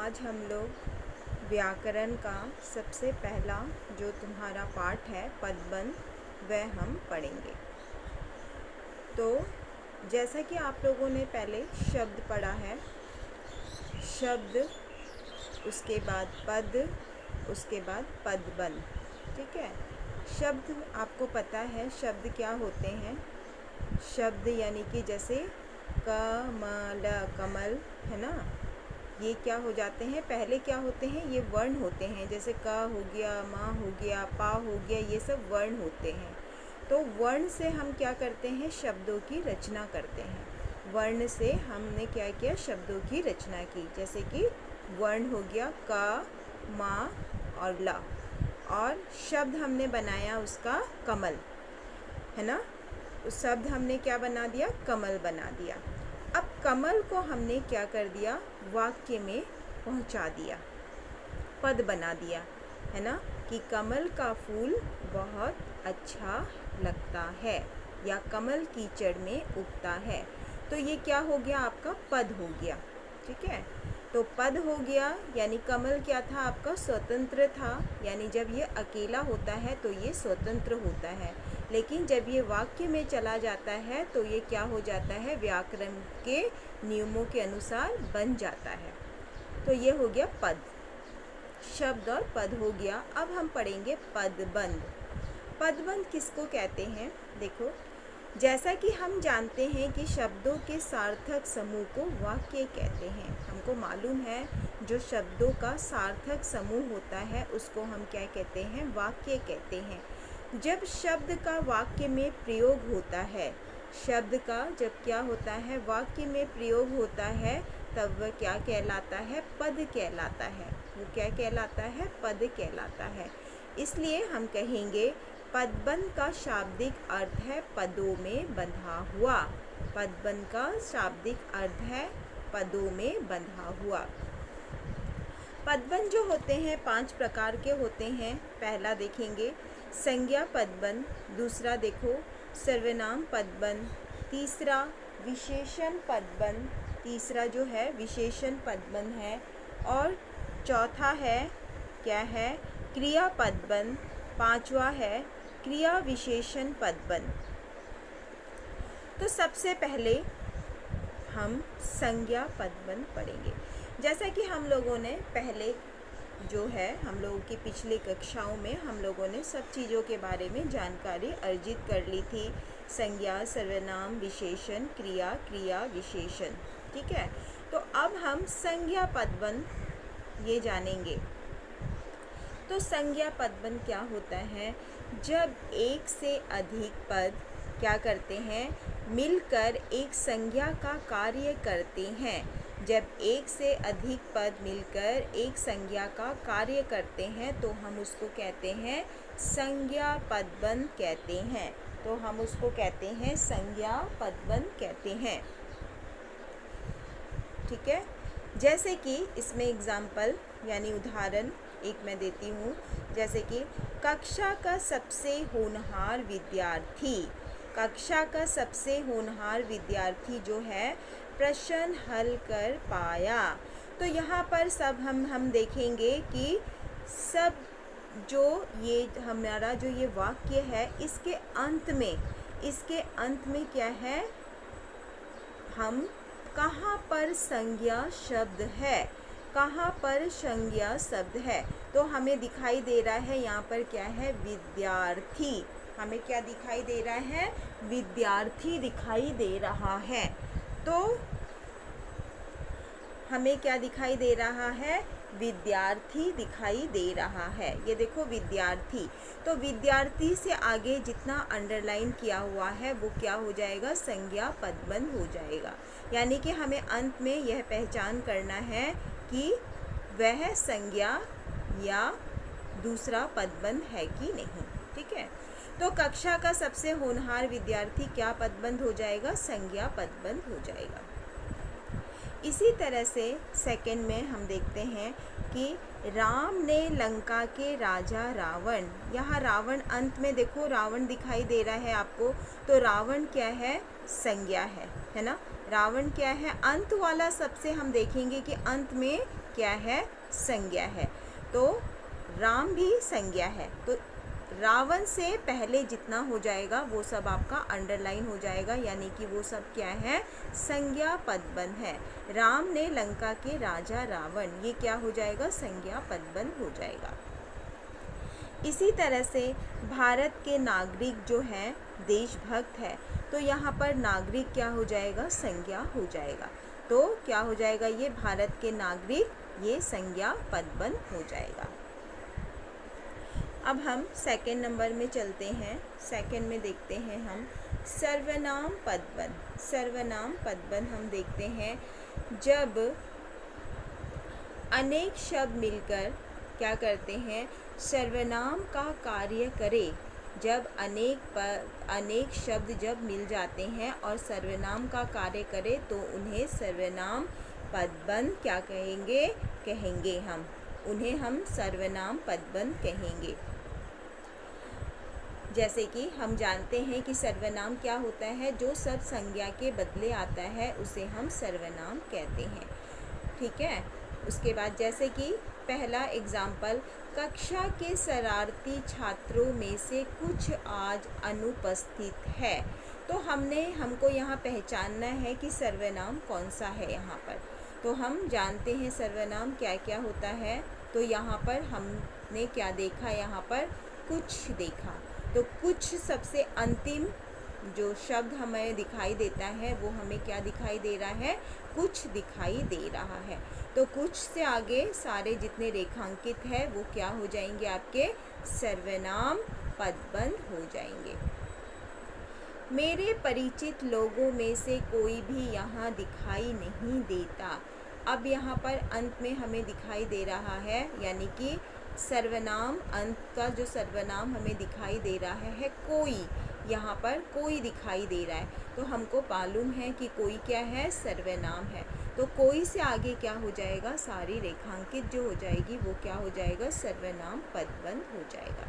आज हम लोग व्याकरण का सबसे पहला जो तुम्हारा पाठ है पदबंध वह हम पढ़ेंगे। तो जैसा कि आप लोगों ने पहले शब्द पढ़ा है, शब्द, उसके बाद पद, उसके बाद पदबंध। ठीक है, शब्द आपको पता है शब्द क्या होते हैं। शब्द यानी कि जैसे कमल, कमल है ना, ये क्या हो जाते हैं, पहले क्या होते हैं, ये वर्ण होते हैं। जैसे क हो गया, मा हो गया, पा हो गया, ये सब वर्ण होते हैं। तो वर्ण से हम क्या करते हैं, शब्दों की रचना करते हैं। वर्ण से हमने क्या किया, शब्दों की रचना की। जैसे कि वर्ण हो गया क, मा और ला, और शब्द हमने बनाया उसका कमल, है ना। उस शब्द हमने क्या बना दिया, कमल बना दिया। अब कमल को हमने क्या कर दिया, वाक्य में पहुंचा दिया, पद बना दिया, है ना, कि कमल का फूल बहुत अच्छा लगता है या कमल कीचड़ में उगता है। तो ये क्या हो गया, आपका पद हो गया। ठीक है, तो पद हो गया, यानी कमल क्या था आपका, स्वतंत्र था। यानी जब ये अकेला होता है तो ये स्वतंत्र होता है, लेकिन जब ये वाक्य में चला जाता है तो ये क्या हो जाता है, व्याकरण के नियमों के अनुसार बन जाता है। तो ये हो गया पद, शब्द और पद हो गया। अब हम पढ़ेंगे पदबंध। पदबंध किसको कहते हैं, देखो, जैसा कि हम जानते हैं कि शब्दों के सार्थक समूह को वाक्य कहते हैं। हमको मालूम है जो शब्दों का सार्थक समूह होता है उसको हम क्या कहते हैं, वाक्य कहते हैं। जब शब्द का वाक्य में प्रयोग होता है, शब्द का जब क्या होता है, वाक्य में प्रयोग होता है, तब वह क्या कहलाता है, पद कहलाता है। वो क्या कहलाता है, पद कहलाता है। इसलिए हम कहेंगे पदबंध का शाब्दिक अर्थ है पदों में बंधा हुआ। पदबंध का शाब्दिक अर्थ है पदों में बंधा हुआ। पदबंध जो होते हैं 5 प्रकार के होते हैं। पहला देखेंगे संज्ञा पदबंध, दूसरा देखो सर्वनाम पदबंध, तीसरा विशेषण पदबंध, तीसरा जो है विशेषण पदबंध है, और चौथा है क्या है, क्रिया पदबंध, पांचवा है क्रिया विशेषण पदबंध। तो सबसे पहले हम संज्ञा पदबंध पढ़ेंगे। जैसा कि हम लोगों ने पहले जो है, हम लोगों की पिछली कक्षाओं में हम लोगों ने सब चीज़ों के बारे में जानकारी अर्जित कर ली थी। संज्ञा, सर्वनाम, विशेषण, क्रिया, क्रिया विशेषण। ठीक है, तो अब हम संज्ञा पदबंध ये जानेंगे। तो संज्ञा पदबंध क्या होता है, जब एक से अधिक पद क्या करते हैं, मिलकर एक संज्ञा का कार्य करते हैं। जब एक से अधिक पद मिलकर एक संज्ञा का कार्य करते हैं तो हम उसको कहते हैं संज्ञा पदबंध कहते हैं। तो हम उसको कहते हैं संज्ञा पदबंध कहते हैं। ठीक है, जैसे कि इसमें एग्जाम्पल यानी उदाहरण एक मैं देती हूँ। जैसे कि कक्षा का सबसे होनहार विद्यार्थी, कक्षा का सबसे होनहार विद्यार्थी जो है प्रश्न हल कर पाया। तो यहाँ पर सब हम देखेंगे कि सब जो ये हमारा जो ये वाक्य है इसके अंत में क्या है, हम कहाँ पर संज्ञा शब्द है, कहाँ पर संज्ञा शब्द है। तो हमें दिखाई दे रहा है यहाँ पर क्या है, विद्यार्थी। हमें क्या दिखाई दे रहा है, विद्यार्थी दिखाई दे रहा है। तो हमें क्या दिखाई दे रहा है, विद्यार्थी दिखाई दे रहा है। ये देखो विद्यार्थी। तो विद्यार्थी से आगे जितना अंडरलाइन किया हुआ है वो क्या हो जाएगा, संज्ञा पदबंध हो जाएगा। यानी कि हमें अंत में यह पहचान करना है कि वह संज्ञा या दूसरा पदबंध है कि नहीं। ठीक है, तो कक्षा का सबसे होनहार विद्यार्थी क्या पदबंध हो जाएगा, संज्ञा पदबंध हो जाएगा। इसी तरह से सेकंड में हम देखते हैं कि राम ने लंका के राजा रावण, यहाँ रावण अंत में देखो रावण दिखाई दे रहा है आपको। तो रावण क्या है, संज्ञा है ना। रावण क्या है, अंत वाला सबसे हम देखेंगे कि अंत में क्या है, संज्ञा है। तो राम भी संज्ञा है, तो रावण से पहले जितना हो जाएगा वो सब आपका अंडरलाइन हो जाएगा, यानी कि वो सब क्या है, संज्ञा पदबंध है। राम ने लंका के राजा रावण, ये क्या हो जाएगा, संज्ञा पदबंध हो जाएगा। इसी तरह से भारत के नागरिक जो है देशभक्त है, तो यहाँ पर नागरिक क्या हो जाएगा, संज्ञा हो जाएगा। तो क्या हो जाएगा, ये भारत के नागरिक, ये संज्ञा पदबंध हो जाएगा। अब हम सेकंड नंबर में चलते हैं। सेकंड में देखते हैं हम सर्वनाम पदबंध। सर्वनाम पदबंध हम देखते हैं जब अनेक शब्द मिलकर क्या करते हैं, सर्वनाम का कार्य करे। जब अनेक शब्द जब मिल जाते हैं और सर्वनाम का कार्य करे तो उन्हें सर्वनाम पदबंध क्या कहेंगे हम उन्हें हम सर्वनाम पदबंध कहेंगे। जैसे कि हम जानते हैं कि सर्वनाम क्या होता है, जो सब संज्ञा के बदले आता है उसे हम सर्वनाम कहते हैं। ठीक है। उसके बाद जैसे कि पहला एग्जाम्पल, कक्षा के शरारती छात्रों में से कुछ आज अनुपस्थित है। तो हमको यहाँ पहचानना है कि सर्वनाम कौन सा है यहाँ पर। तो हम जानते हैं सर्वनाम क्या क्या होता है। तो यहाँ पर हमने क्या देखा, यहाँ पर कुछ देखा। तो कुछ सबसे अंतिम जो शब्द हमें दिखाई देता है वो हमें क्या दिखाई दे रहा है, कुछ दिखाई दे रहा है। तो कुछ से आगे सारे जितने रेखांकित है वो क्या हो जाएंगे, आपके सर्वनाम पदबंध हो जाएंगे। मेरे परिचित लोगों में से कोई भी यहाँ दिखाई नहीं देता। अब यहाँ पर अंत में हमें दिखाई दे रहा है, यानी कि सर्वनाम अंत का जो सर्वनाम हमें दिखाई दे रहा है कोई, यहाँ पर कोई दिखाई दे रहा है। तो हमको मालूम है कि कोई क्या है, सर्वनाम है। तो कोई से आगे क्या हो जाएगा, सारी रेखांकित जो हो जाएगी वो क्या हो जाएगा, सर्वनाम पदबंध हो जाएगा।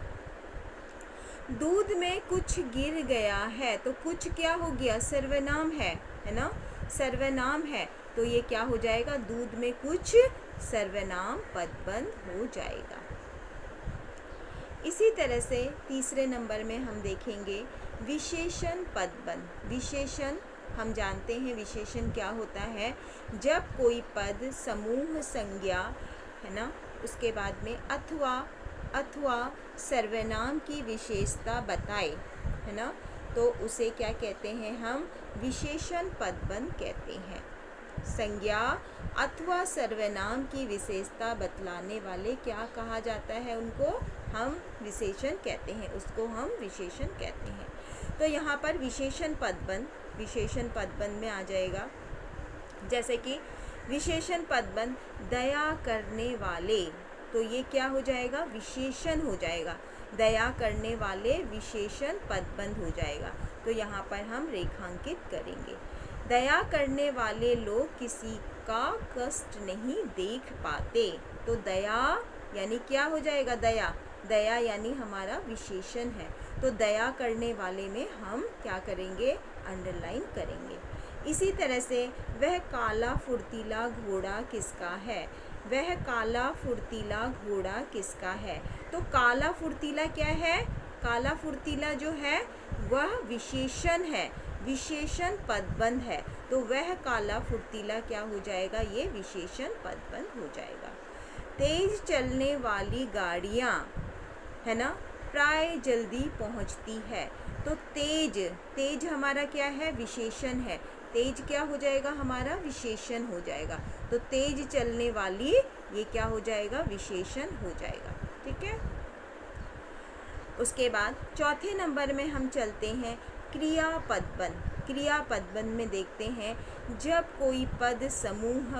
दूध में कुछ गिर गया है, तो कुछ क्या हो गया, सर्वनाम है ना, सर्वनाम है। तो ये क्या हो जाएगा, दूध में कुछ सर्वनाम पदबंध हो जाएगा। इसी तरह से तीसरे नंबर में हम देखेंगे विशेषण पदबंध। विशेषण हम जानते हैं विशेषण क्या होता है, जब कोई पद समूह संज्ञा है ना, उसके बाद में अथवा सर्वनाम की विशेषता बताए, है ना, तो उसे क्या कहते हैं, हम विशेषण पदबंध कहते हैं। संज्ञा अथवा सर्वनाम की विशेषता बतलाने वाले क्या कहा जाता है, उनको हम विशेषण कहते हैं, उसको हम विशेषण कहते हैं। तो यहाँ पर विशेषण पदबंध में आ जाएगा। जैसे कि विशेषण पदबंध दया करने वाले, तो ये क्या हो जाएगा, विशेषण हो जाएगा। दया करने वाले विशेषण पदबंध हो जाएगा। तो यहाँ पर हम रेखांकित करेंगे। दया करने वाले लोग किसी का कष्ट नहीं देख पाते। तो दया यानी क्या हो जाएगा, दया यानी हमारा विशेषण है। तो दया करने वाले में हम क्या करेंगे, अंडरलाइन करेंगे। इसी तरह से वह काला फुर्तीला घोड़ा किसका है, वह काला फुर्तीला घोड़ा किसका है। तो काला फुर्तीला क्या है, काला फुर्तीला जो है वह विशेषण है, विशेषण पदबंध है। तो वह काला फुर्तीला क्या हो जाएगा, ये विशेषण पदबंध हो जाएगा। तेज चलने वाली गाड़ियाँ है ना, प्राय जल्दी पहुँचती है। तो तेज हमारा क्या है, विशेषण है। तेज क्या हो जाएगा, हमारा विशेषण हो जाएगा। तो तेज चलने वाली ये क्या हो जाएगा, विशेषण हो जाएगा। ठीक है। उसके बाद चौथे नंबर में हम चलते हैं क्रिया पदबंध। क्रिया पदबंध में देखते हैं जब कोई पद समूह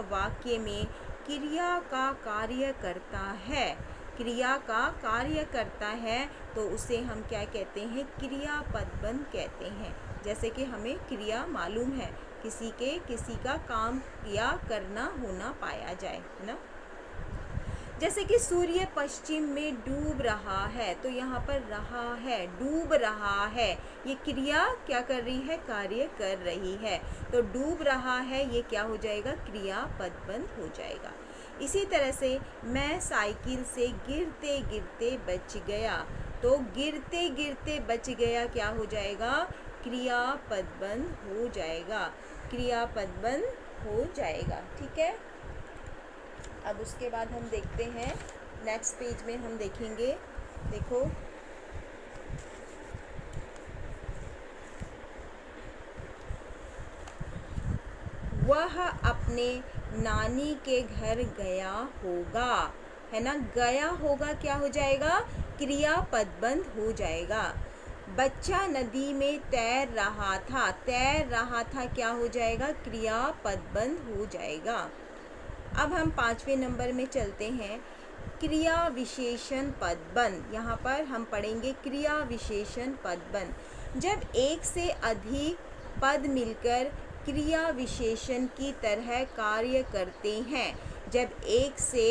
वाक्य में क्रिया का कार्य करता है, क्रिया का कार्य करता है, तो उसे हम क्या कहते हैं, क्रिया पदबंध कहते हैं। जैसे कि हमें क्रिया मालूम है, किसी का काम या करना होना पाया जाए, है ना। जैसे कि सूर्य पश्चिम में डूब रहा है, तो यहाँ पर रहा है, डूब रहा है, ये क्रिया क्या कर रही है, कार्य कर रही है। तो डूब रहा है ये क्या हो जाएगा, क्रिया पदबंध हो जाएगा। इसी तरह से मैं साइकिल से गिरते गिरते बच गया, तो गिरते गिरते बच गया क्या हो जाएगा, क्रिया पदबंध हो जाएगा, क्रिया पदबंध हो जाएगा। ठीक है, अब उसके बाद हम देखते हैं नेक्स्ट पेज में हम देखेंगे, देखो वह अपने नानी के घर गया होगा, है ना, गया होगा क्या हो जाएगा, क्रिया पदबंध हो जाएगा। बच्चा नदी में तैर रहा था, तैर रहा था क्या हो जाएगा, क्रिया पदबंध हो जाएगा। अब हम 5वें नंबर में चलते हैं, क्रिया विशेषण पदबंध। यहाँ पर हम पढ़ेंगे क्रिया विशेषण पदबंध। जब एक से अधिक पद मिलकर क्रिया विशेषण की तरह कार्य करते हैं, जब एक से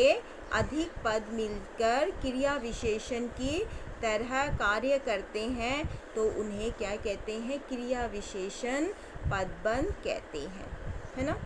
अधिक पद मिलकर क्रिया विशेषण की तरह कार्य करते हैं तो उन्हें क्या कहते हैं, क्रिया विशेषण पदबंध कहते हैं, है ना।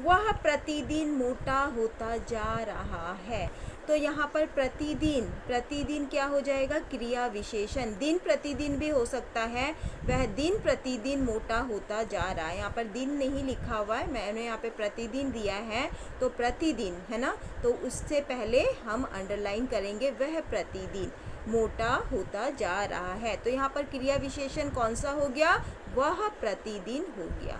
वह प्रतिदिन मोटा होता जा रहा है, तो यहाँ पर प्रतिदिन, प्रतिदिन क्या हो जाएगा, क्रिया विशेषण। दिन प्रतिदिन भी हो सकता है, वह दिन प्रतिदिन मोटा होता जा रहा है। यहाँ पर दिन नहीं लिखा हुआ है, मैंने यहाँ पे प्रतिदिन दिया है, तो प्रतिदिन, है ना, तो उससे पहले हम अंडरलाइन करेंगे, वह प्रतिदिन मोटा होता जा रहा है। तो यहाँ पर क्रिया विशेषण कौन सा हो गया, वह प्रतिदिन हो गया।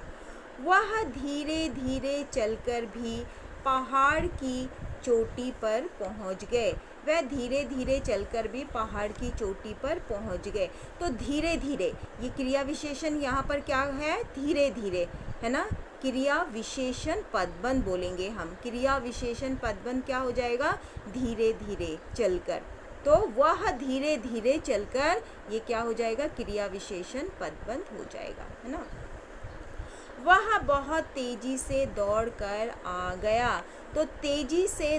वह धीरे धीरे चलकर भी पहाड़ की चोटी पर पहुंच गए, वह धीरे धीरे चलकर भी पहाड़ की चोटी पर पहुंच गए। तो धीरे धीरे, ये क्रिया विशेषण यहाँ पर क्या है, धीरे धीरे, है ना, क्रिया विशेषण पदबंध बोलेंगे हम, क्रिया विशेषण पदबंध क्या हो जाएगा, धीरे धीरे चलकर। तो वह धीरे धीरे चलकर, ये क्या हो जाएगा, क्रिया विशेषण पदबंध हो जाएगा, है ना। वह बहुत तेजी से दौड़कर आ गया, तो तेजी से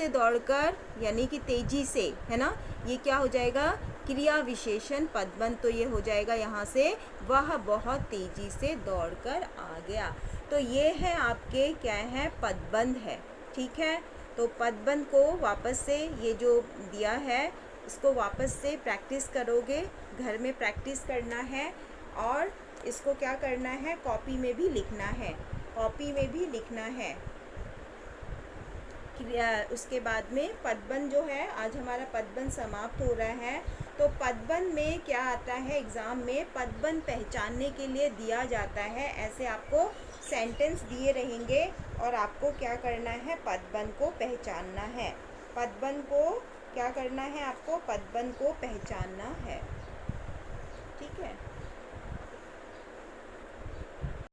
दौड़कर यानी कि तेजी से, है ना, ये क्या हो जाएगा, क्रिया विशेषण पदबंध। तो ये हो जाएगा यहाँ से, वह बहुत तेजी से दौड़कर आ गया। तो ये है आपके क्या है, पदबंध है। ठीक है, तो पदबंध को वापस से, ये जो दिया है इसको वापस से प्रैक्टिस करोगे, घर में प्रैक्टिस करना है और इसको क्या करना है, कॉपी में भी लिखना है, कॉपी में भी लिखना है। उसके बाद में पदबंध जो है, आज हमारा पदबंध समाप्त हो रहा है। तो पदबंध में क्या आता है, एग्ज़ाम में पदबंध पहचानने के लिए दिया जाता है, ऐसे आपको सेंटेंस दिए रहेंगे और आपको क्या करना है, पदबंध को पहचानना है। पदबंध को क्या करना है, आपको पदबंध को पहचानना है।